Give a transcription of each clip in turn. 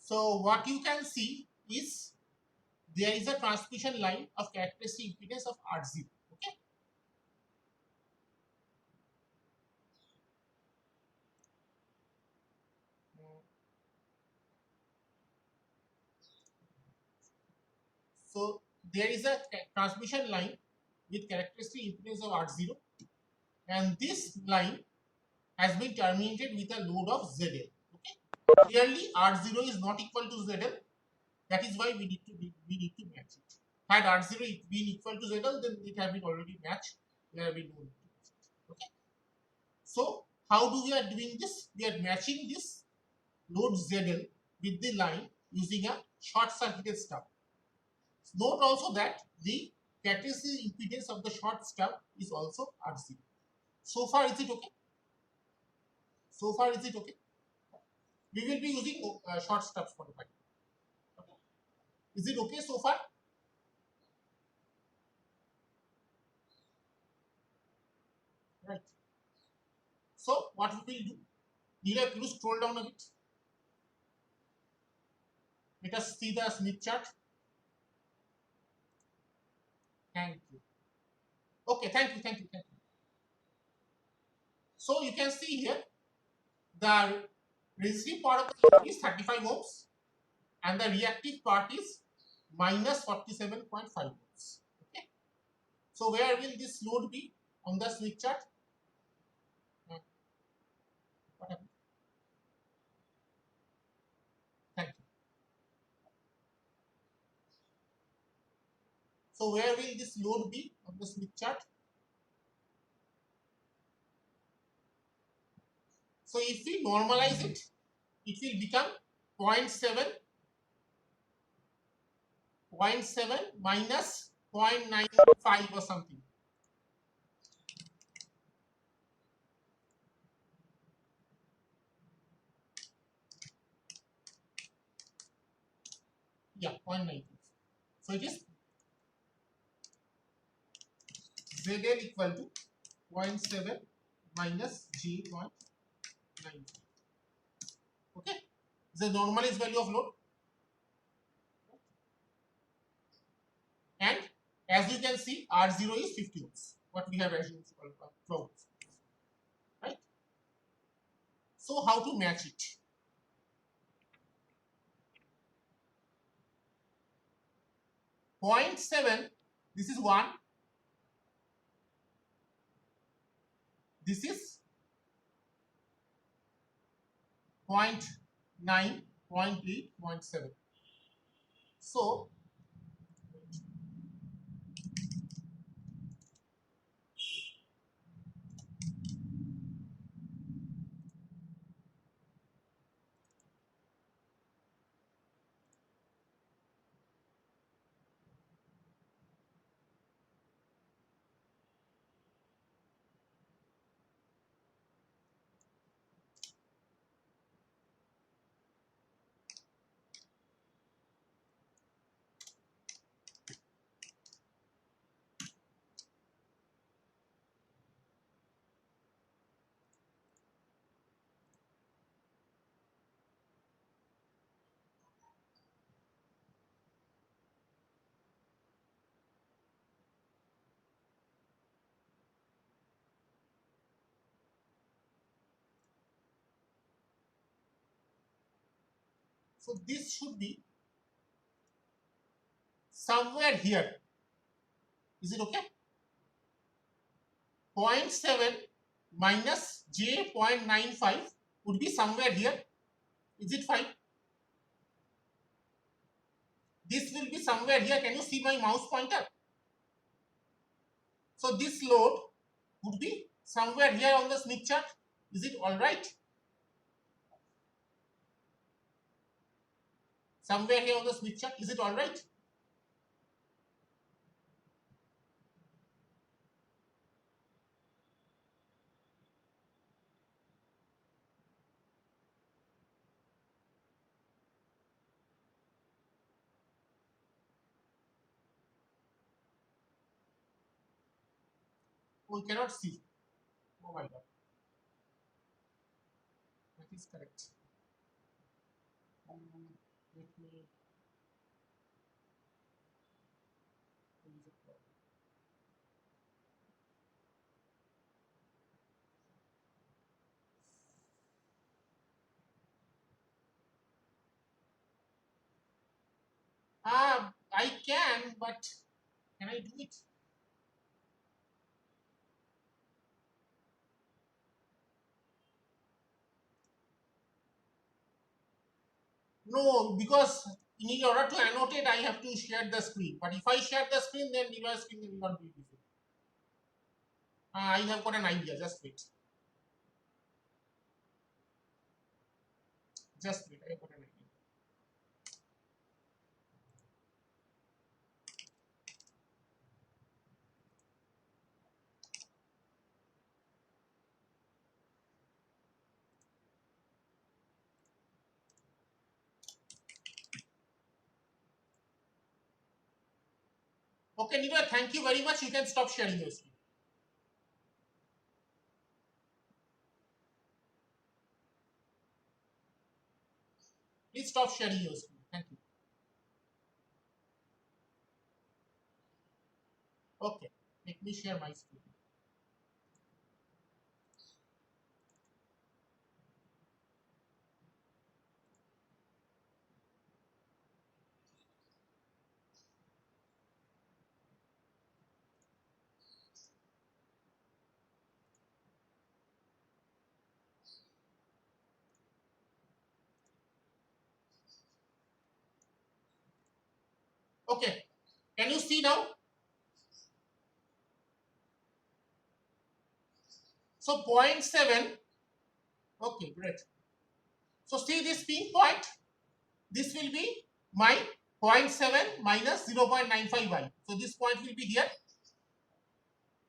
So what you can see is there is a transmission line of characteristic impedance of R0. Okay. So there is a transmission line with characteristic impedance of R0, and this line has been terminated with a load of ZL. Okay. Clearly R0 is not equal to ZL. That is why we need to match it. Had R0 been equal to ZL, then it have been already matched. There have been no need to match it. Okay. So how do we are doing this? We are matching this load ZL with the line using a short circuited stub. Note also that the characteristic impedance of the short stub is also R0. So far, is it okay? So far, is it okay? We will be using short stubs for the final. Okay. Is it okay so far? Right. So what we will do? Nilay, please scroll down a bit. Let us see the Smith chart. Thank you. Okay, thank you. So you can see here the resistive part of the load is 35 ohms and the reactive part is minus 47.5 ohms. Okay. So where will this load be on the Smith chart? What happened? Thank you. So where will this load be on the Smith chart? So if we normalize it, it will become 0.7 minus 0.95 or something. Yeah, 0.95. So it is ZL equal to 0.7 minus G0.95. Okay, the normalized value of load. And as you can see, R0 is 50 ohms. What we have assumed is 12 ohms. Right? So how to match it? 0.7, this is 1. This is 0.9, 0.8, 0.7. So this should be somewhere here. Is it okay? 0.7 minus J0.95 would be somewhere here. Is it fine? This will be somewhere here. Can you see my mouse pointer? So this load would be somewhere here on the Smith chart. Is it all right? Somewhere here on the Smith chart. Is it all right? We cannot see. Oh my God. That is correct. Let me use a problem. I can, but can I do it? No, because in order to annotate, I have to share the screen. But if I share the screen, then Nilay's screen will not be visible. I have got an idea. Just wait. Just wait. I have got an idea. Okay, Nilay, thank you very much. You can stop sharing your screen. Please stop sharing your screen. Thank you. Okay, let me share my screen. Okay, can you see now? So 0.7. Okay, great. So see this pink point. This will be my 0.7 minus 0.95y. So this point will be here.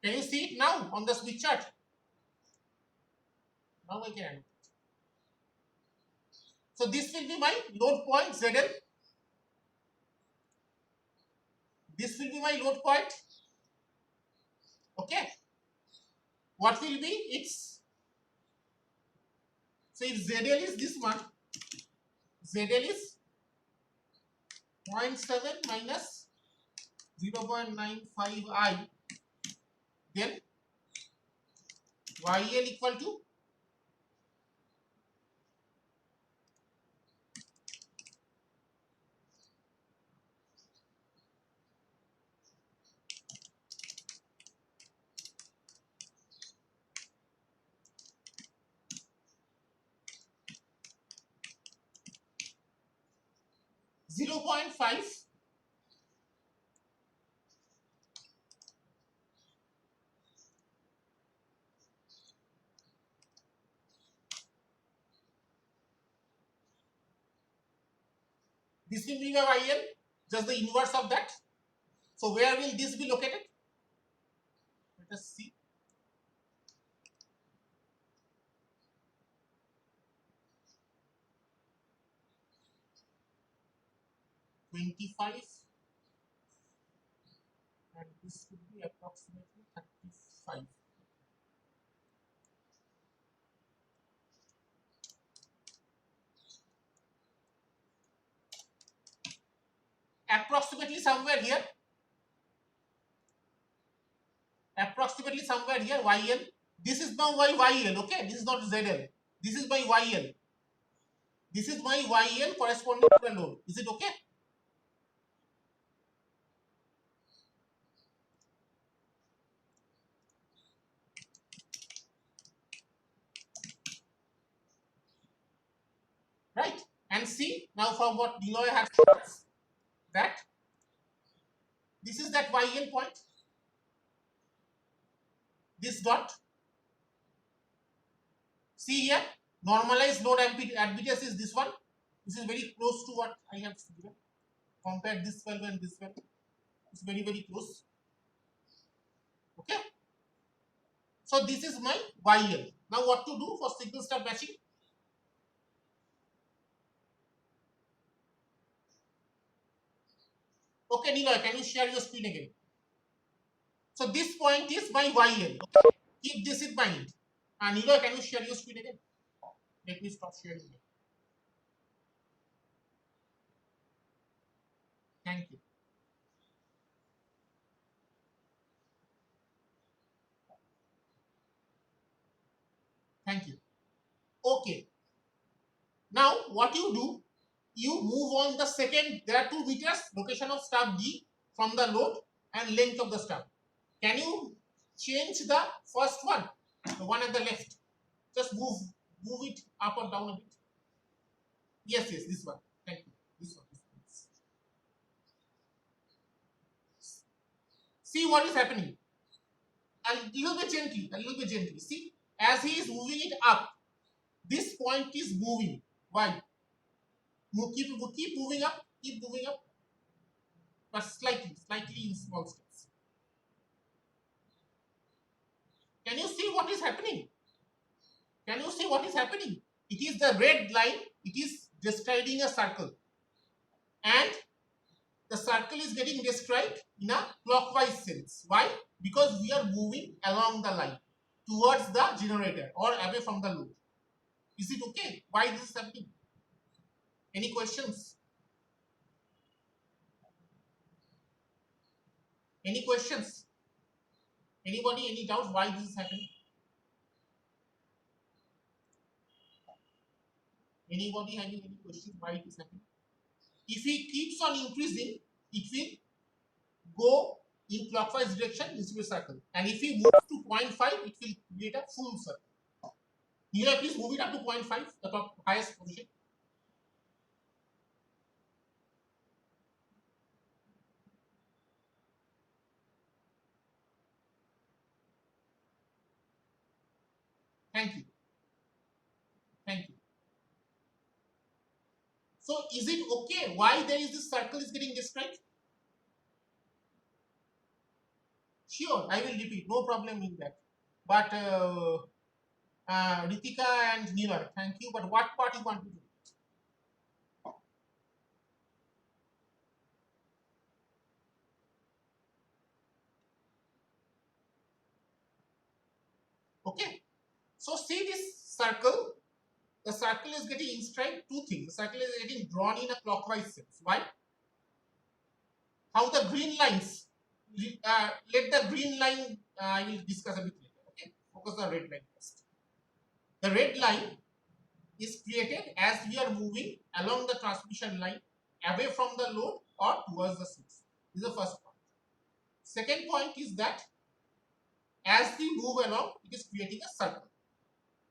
Can you see it now on the switch chart? Now I can. So this will be my load point ZL. This will be my load point. Okay. What will be its? So if ZL is this one, ZL is 0.7 minus 0.95i, then YL equal to 0.5 this will be my YL, just the inverse of that. So where will this be located? Let us see. $25 and this would be approximately 35. Approximately somewhere here. Approximately somewhere here, YL. This is now my YL, okay? This is not ZL. This is my YL. This is my YL corresponding to the load. Is it okay? Right? And see, now from what Nilay has shown us, that this is that YL point. This dot. See here, normalized load admittance is this one. This is very close to what I have given. Compare this value and this value. It's very, very close. Okay. So this is my YL. Now what to do for single stub matching? Okay, Nilay, can you share your screen again? So this point is my YL. Okay? Keep this in mind. And Nilay, can you share your screen again? Let me stop sharing it. Thank you. Thank you. Okay. Now what you do, you move on the second, there are 2 meters, location of stub D from the load and length of the stub. Can you change the first one, the one at the left? Just move it up or down a bit. Yes, this one. Thank you. This one. See what is happening. A little bit gently. See, as he is moving it up, this point is moving. Why? Keep moving up, but slightly in small steps. Can you see what is happening? It is the red line, it is describing a circle, and the circle is getting described in a clockwise sense. Why? Because we are moving along the line towards the generator or away from the load. Is it okay? Why this is happening? Any questions? Any questions? Anybody, any doubts why this is happening? Anybody having any questions why it is happening? If it keeps on increasing, it will go in clockwise direction into a circle. And if we move to 0.5, it will create a full circle. Nilay, please move it up to 0.5, the top highest position. Thank you. Thank you. So is it okay? Why there is this circle is getting described? Sure, I will repeat. No problem in that. But Ritika and Nilay, thank you. But what part you want to do? Okay. So see this circle. The circle is getting inscribed 2 things. The circle is getting drawn in a clockwise sense. Why? How the green lines, let the green line, I will discuss a bit later. Okay, focus on red line first. The red line is created as we are moving along the transmission line away from the load or towards the source. This is the first point. Second point is that as we move along, it is creating a circle.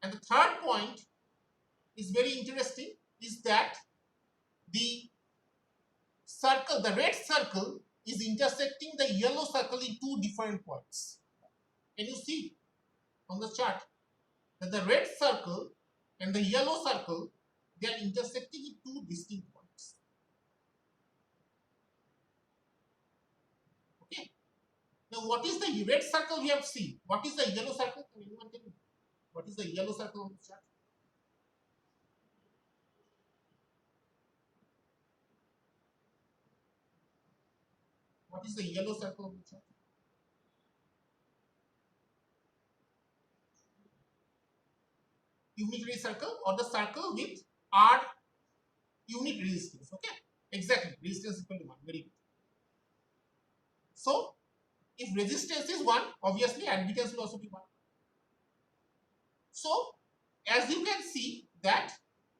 And the third point is very interesting, is that the circle, the red circle is intersecting the yellow circle in 2 different points. Can you see on the chart that the red circle and the yellow circle, they are intersecting in 2 distinct points. Okay. Now what is the red circle we have seen? What is the yellow circle? Can anyone tell me? What is the yellow circle on the chart? What is the yellow circle on the chart? Unitary circle or the circle with R unit resistance. Okay, exactly. Resistance is equal to 1. Very good. So, if resistance is 1, obviously admittance will also be 1. So, as you can see that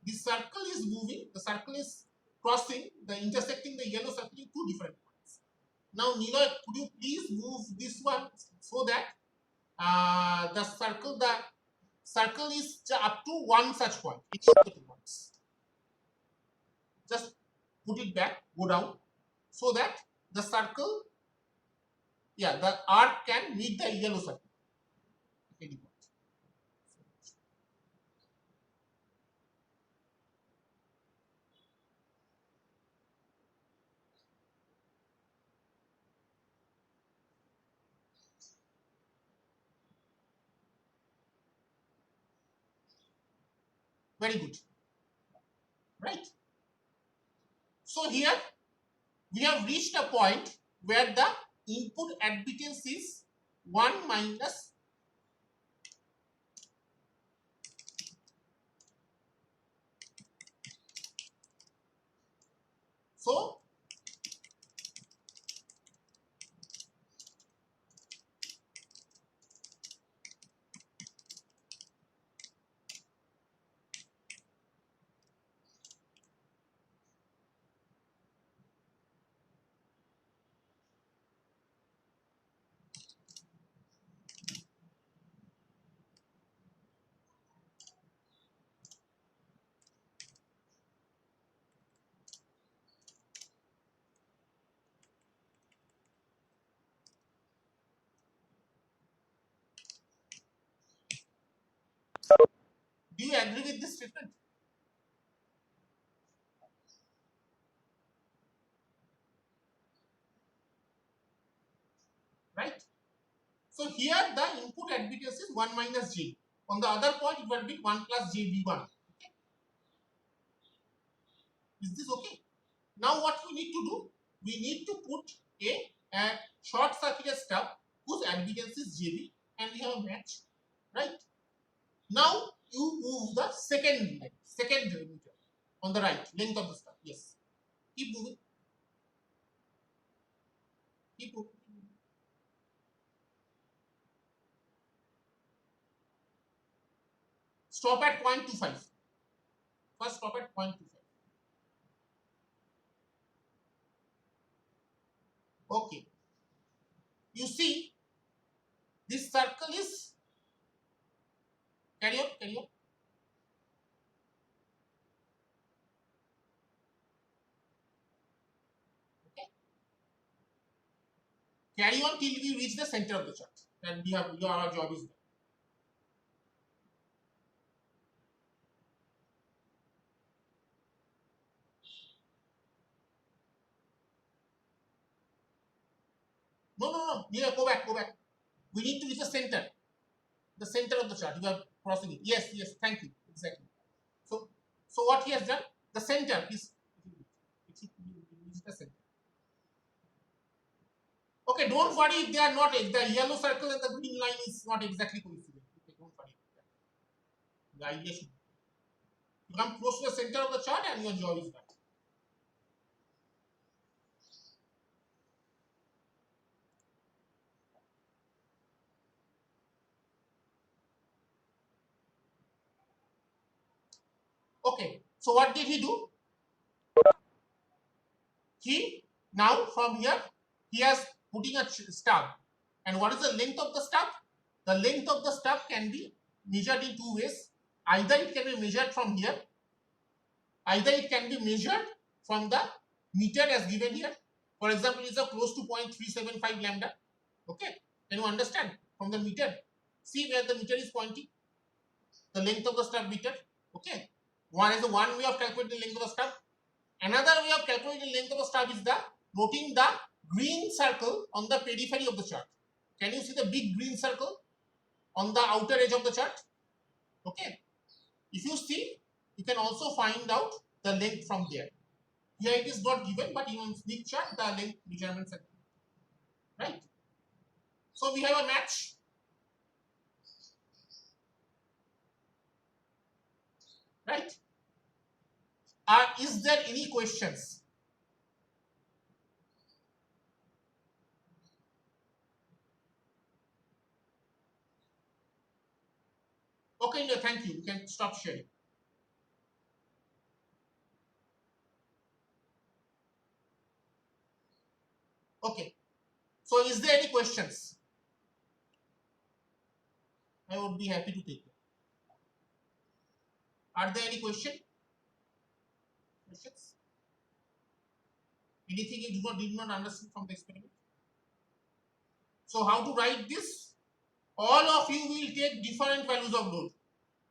the circle is moving, the circle is crossing, intersecting the yellow circle in 2 different points. Now, Nilay, could you please move this one so that the circle is up to 1 such point. It's up to 2 points. Just put it back, go down, so that the circle, yeah, the arc can meet the yellow circle. Very good. Right. So here we have reached a point where the input admittance is 1 minus so Do you agree with this statement? Right? So here the input admittance is 1 minus j. On the other point, it will be 1 plus jb1. Okay? Is this okay? Now what we need to do? We need to put a short circuited stub whose admittance is jb, and we have a match. Right? Now you move the second line, second meter on the right, length of the stub. Yes. Keep moving. Keep moving. Stop at 0.25. First stop at 0.25. Okay. You see, this circle is, carry on, carry on. Okay. Carry on till we reach the center of the chart. And we have our job is done. No. Nilay, go back, go back. We need to reach the center of the chart. You are crossing it. Yes, thank you. Exactly. So what he has done, the center is the center. Okay, don't worry if they are not, the yellow circle and the green line is not exactly coincident. Okay, don't worry about that. The idea should be, you come close to the center of the chart and your job is done. Okay, so what did he do? He now from here he has putting a stub, and what is the length of the stub? The length of the stub can be measured in two ways. Either it can be measured from here, either it can be measured from the meter as given here. For example, it's a close to 0.375 lambda. Okay, can you understand from the meter? See where the meter is pointing, the length of the stub meter. Okay, one is the one way of calculating the length of the stub. Another way of calculating the length of the stub is the noting the green circle on the periphery of the chart. Can you see the big green circle on the outer edge of the chart? Okay. If you see, you can also find out the length from there. Here it is not given, but in big chart, the length measurements are given. Right? So we have a match. Right? Is there any questions? Okay, no, thank you. You can stop sharing. Okay. So is there any questions? I would be happy to take them. Are there any questions? Anything you did not understand from the experiment? So how to write this? All of you will take different values of load.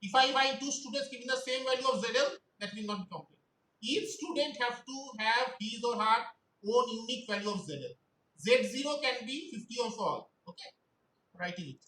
If I find two students giving the same value of ZL, that will not be complete. Each student have to have his or her own unique value of ZL. Z0 can be 50 or so all. Okay, writing it.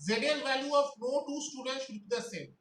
ZL value of no two students should be the same.